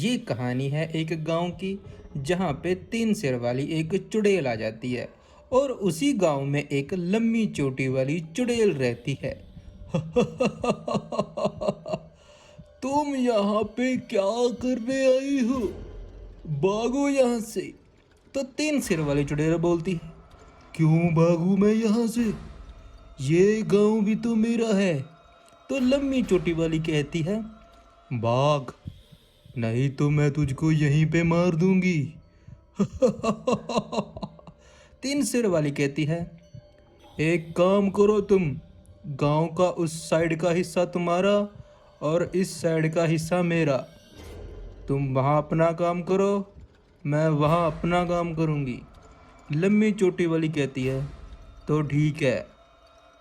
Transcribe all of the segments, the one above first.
ये कहानी है एक गांव की जहाँ पे तीन सिर वाली एक चुड़ैल आ जाती है और उसी गांव में एक लंबी चोटी वाली चुड़ैल रहती है। तुम यहाँ पे क्या करने आई हो? भागो यहाँ से। तो तीन सिर वाली चुड़ैल बोलती है, क्यों भागू मैं यहाँ से? ये गांव भी तो मेरा है। तो लंबी चोटी वाली कहती है, भाग, नहीं तो मैं तुझको यहीं पे मार दूंगी। तीन सिर वाली कहती है, एक काम करो तुम, गांव का उस साइड का हिस्सा तुम्हारा और इस साइड का हिस्सा मेरा। तुम वहाँ अपना काम करो, मैं वहाँ अपना काम करूँगी। लंबी चोटी वाली कहती है, तो ठीक है,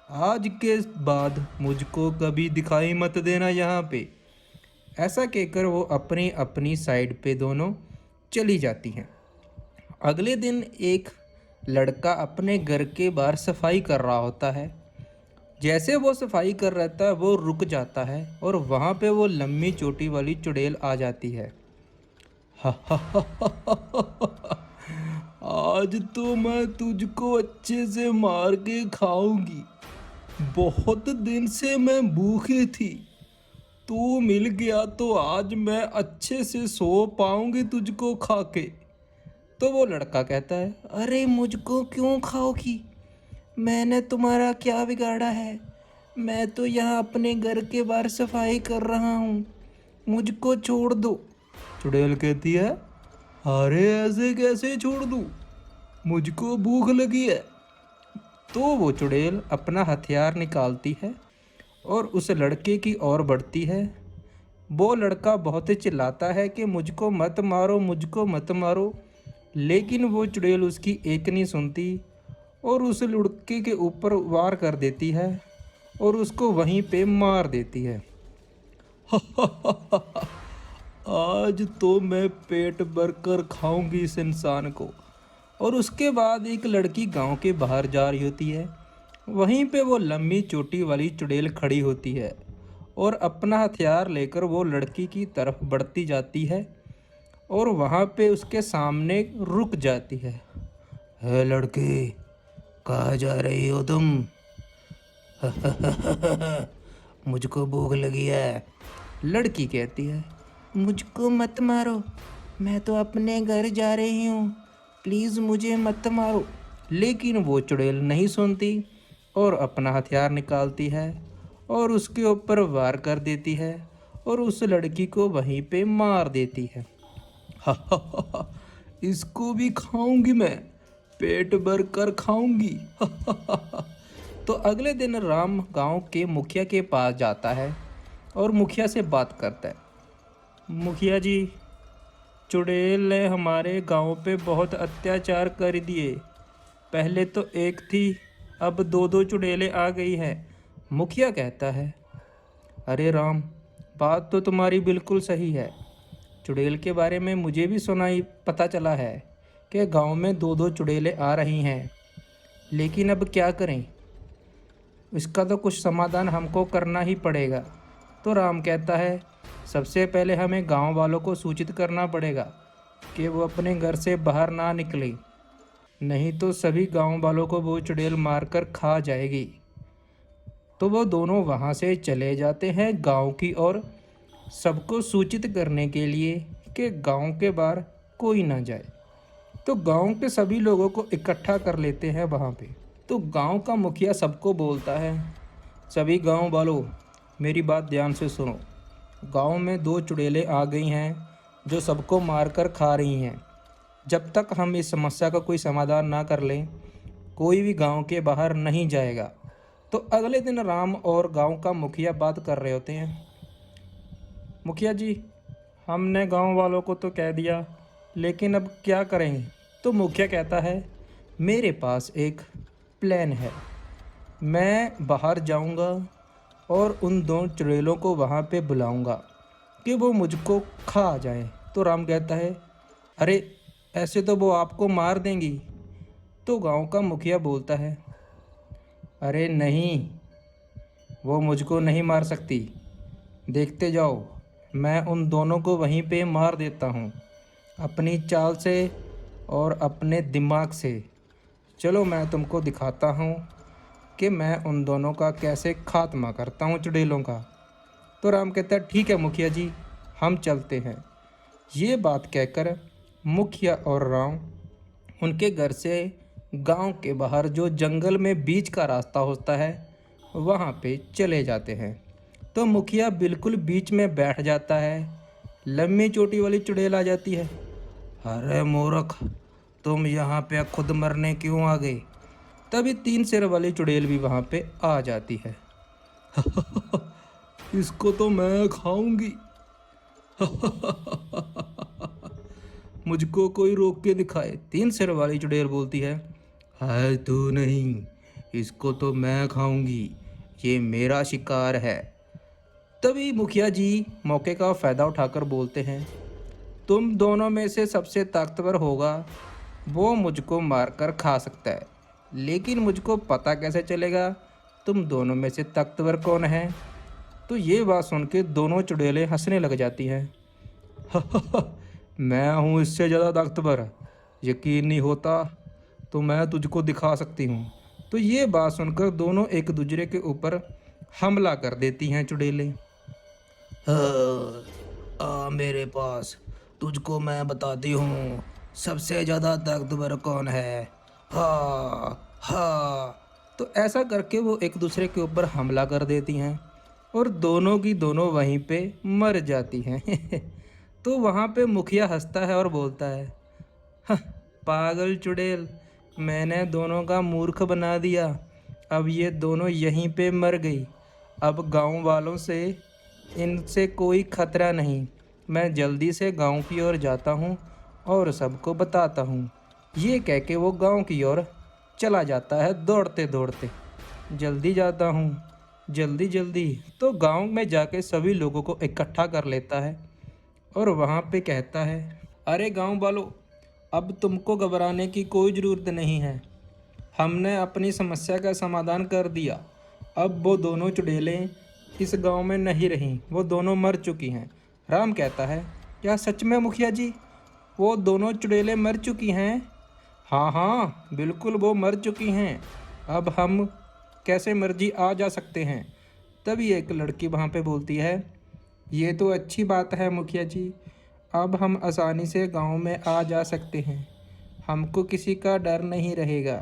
आज के बाद मुझको कभी दिखाई मत देना यहाँ पे। ऐसा कहकर वो अपनी अपनी साइड पे दोनों चली जाती हैं। अगले दिन एक लड़का अपने घर के बाहर सफाई कर रहा होता है। जैसे वो सफाई कर रहता है वो रुक जाता है और वहाँ पे वो लंबी चोटी वाली चुड़ैल आ जाती है। आज तो मैं तुझको अच्छे से मार के खाऊंगी। बहुत दिन से मैं भूखी थी, तू मिल गया तो आज मैं अच्छे से सो पाऊंगी तुझको खा के। तो वो लड़का कहता है, अरे मुझको क्यों खाओगी? मैंने तुम्हारा क्या बिगाड़ा है? मैं तो यहाँ अपने घर के बाहर सफाई कर रहा हूँ, मुझको छोड़ दो। चुड़ैल कहती है, अरे ऐसे कैसे छोड़ दूँ, मुझको भूख लगी है। तो वो चुड़ैल अपना हथियार निकालती है और उस लड़के की ओर बढ़ती है। वो लड़का बहुत ही चिल्लाता है कि मुझको मत मारो, मुझको मत मारो, लेकिन वो चुड़ैल उसकी एक नहीं सुनती और उस लड़के के ऊपर वार कर देती है और उसको वहीं पे मार देती है। आज तो मैं पेट भर कर खाऊंगी इस इंसान को। और उसके बाद एक लड़की गांव के बाहर जा रही होती है। वहीं पे वो लंबी चोटी वाली चुड़ैल खड़ी होती है और अपना हथियार लेकर वो लड़की की तरफ बढ़ती जाती है और वहाँ पे उसके सामने रुक जाती है लड़के, कहाँ जा रही हो तुम? मुझको भूख लगी है। लड़की कहती है, मुझको मत मारो, मैं तो अपने घर जा रही हूँ, प्लीज़ मुझे मत मारो। लेकिन वो चुड़ैल नहीं सुनती और अपना हथियार निकालती है और उसके ऊपर वार कर देती है और उस लड़की को वहीं पे मार देती है। इसको भी खाऊंगी मैं, पेट भर कर खाऊंगी। तो अगले दिन राम गांव के मुखिया के पास जाता है और मुखिया से बात करता है, मुखिया जी, चुड़ैल ने हमारे गांव पे बहुत अत्याचार कर दिए। पहले तो एक थी, अब दो दो चुड़ैलें आ गई हैं। मुखिया कहता है, अरे राम, बात तो तुम्हारी बिल्कुल सही है। चुड़ैल के बारे में मुझे भी सुनाई पता चला है कि गांव में दो दो चुड़ैलें आ रही हैं, लेकिन अब क्या करें? इसका तो कुछ समाधान हमको करना ही पड़ेगा। तो राम कहता है, सबसे पहले हमें गांव वालों को सूचित करना पड़ेगा कि वो अपने घर से बाहर ना निकले, नहीं तो सभी गांव वालों को वो चुड़ैल मारकर खा जाएगी। तो वो दोनों वहाँ से चले जाते हैं गांव की ओर, सबको सूचित करने के लिए कि गांव के बाहर कोई ना जाए। तो गांव के सभी लोगों को इकट्ठा कर लेते हैं वहाँ पे। तो गांव का मुखिया सबको बोलता है, सभी गांव वालों, मेरी बात ध्यान से सुनो। गांव में दो चुड़ैलें आ गई हैं जो सबको मारकर खा रही हैं। जब तक हम इस समस्या का कोई समाधान ना कर लें, कोई भी गांव के बाहर नहीं जाएगा। तो अगले दिन राम और गांव का मुखिया बात कर रहे होते हैं, मुखिया जी, हमने गांव वालों को तो कह दिया, लेकिन अब क्या करेंगे? तो मुखिया कहता है, मेरे पास एक प्लान है। मैं बाहर जाऊंगा और उन दो चुड़ैलों को वहाँ पे बुलाऊंगा कि वो मुझको खा जाएं। तो राम कहता है, अरे ऐसे तो वो आपको मार देंगी। तो गांव का मुखिया बोलता है, अरे नहीं, वो मुझको नहीं मार सकती, देखते जाओ, मैं उन दोनों को वहीं पे मार देता हूँ, अपनी चाल से और अपने दिमाग से। चलो मैं तुमको दिखाता हूँ कि मैं उन दोनों का कैसे खात्मा करता हूँ, चुड़ैलों का। तो राम कहता है ठीक है मुखिया जी, हम चलते हैं। ये बात कहकर मुखिया और राम उनके घर से गांव के बाहर जो जंगल में बीच का रास्ता होता है वहाँ पे चले जाते हैं। तो मुखिया बिल्कुल बीच में बैठ जाता है। लंबी चोटी वाली चुड़ैल आ जाती है। अरे मूर्ख, तुम यहाँ पे खुद मरने क्यों आ गए? तभी तीन सिर वाली चुड़ैल भी वहाँ पे आ जाती है। इसको तो मैं खाऊंगी। मुझको कोई रोक के दिखाए। तीन सिर वाली चुड़ैल बोलती है तू नहीं, इसको तो मैं खाऊंगी, ये मेरा शिकार है। तभी मुखिया जी मौके का फ़ायदा उठाकर बोलते हैं, तुम दोनों में से सबसे ताकतवर होगा वो मुझको मारकर खा सकता है, लेकिन मुझको पता कैसे चलेगा तुम दोनों में से ताकतवर कौन है? तो ये बात सुन के दोनों चुड़ैलें हंसने लग जाती हैं। मैं हूँ इससे ज़्यादा ताकतवर, यकीन नहीं होता तो मैं तुझको दिखा सकती हूँ। तो ये बात सुनकर दोनों एक दूसरे के ऊपर हमला कर देती हैं चुड़ैलें। मेरे पास, तुझको मैं बताती हूँ सबसे ज़्यादा ताकतवर कौन है। हाँ हाँ। तो ऐसा करके वो एक दूसरे के ऊपर हमला कर देती हैं और दोनों की दोनों वहीं पे मर जाती हैं। तो वहाँ पे मुखिया हंसता है और बोलता है, "हं, पागल चुड़ैल, मैंने दोनों का मूर्ख बना दिया। अब ये दोनों यहीं पे मर गई। अब गांव वालों से इनसे कोई खतरा नहीं। मैं जल्दी से गांव की ओर जाता हूँ और सबको बताता हूँ।" ये कह के वो गांव की ओर चला जाता है दौड़ते दौड़ते। जल्दी जाता हूँ, जल्दी जल्दी। तो गांव में जाके सभी लोगों को इकट्ठा कर लेता है और वहाँ पे कहता है, अरे गांव वालों, अब तुमको घबराने की कोई ज़रूरत नहीं है। हमने अपनी समस्या का समाधान कर दिया। अब वो दोनों चुड़ैलें इस गांव में नहीं रहीं, वो दोनों मर चुकी हैं। राम कहता है, क्या सच में मुखिया जी, वो दोनों चुड़ैलें मर चुकी हैं? हाँ हाँ बिल्कुल, वो मर चुकी हैं। अब हम कैसे मर्जी आ जा सकते हैं। तभी एक लड़की वहाँ पे बोलती है, ये तो अच्छी बात है मुखिया जी, अब हम आसानी से गांव में आ जा सकते हैं, हमको किसी का डर नहीं रहेगा।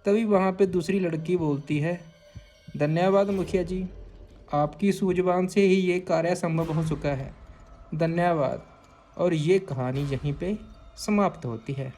तभी वहाँ पे दूसरी लड़की बोलती है, धन्यवाद मुखिया जी, आपकी सूझबूझ से ही ये कार्य संभव हो चुका है। धन्यवाद। और ये कहानी यहीं पे समाप्त होती है।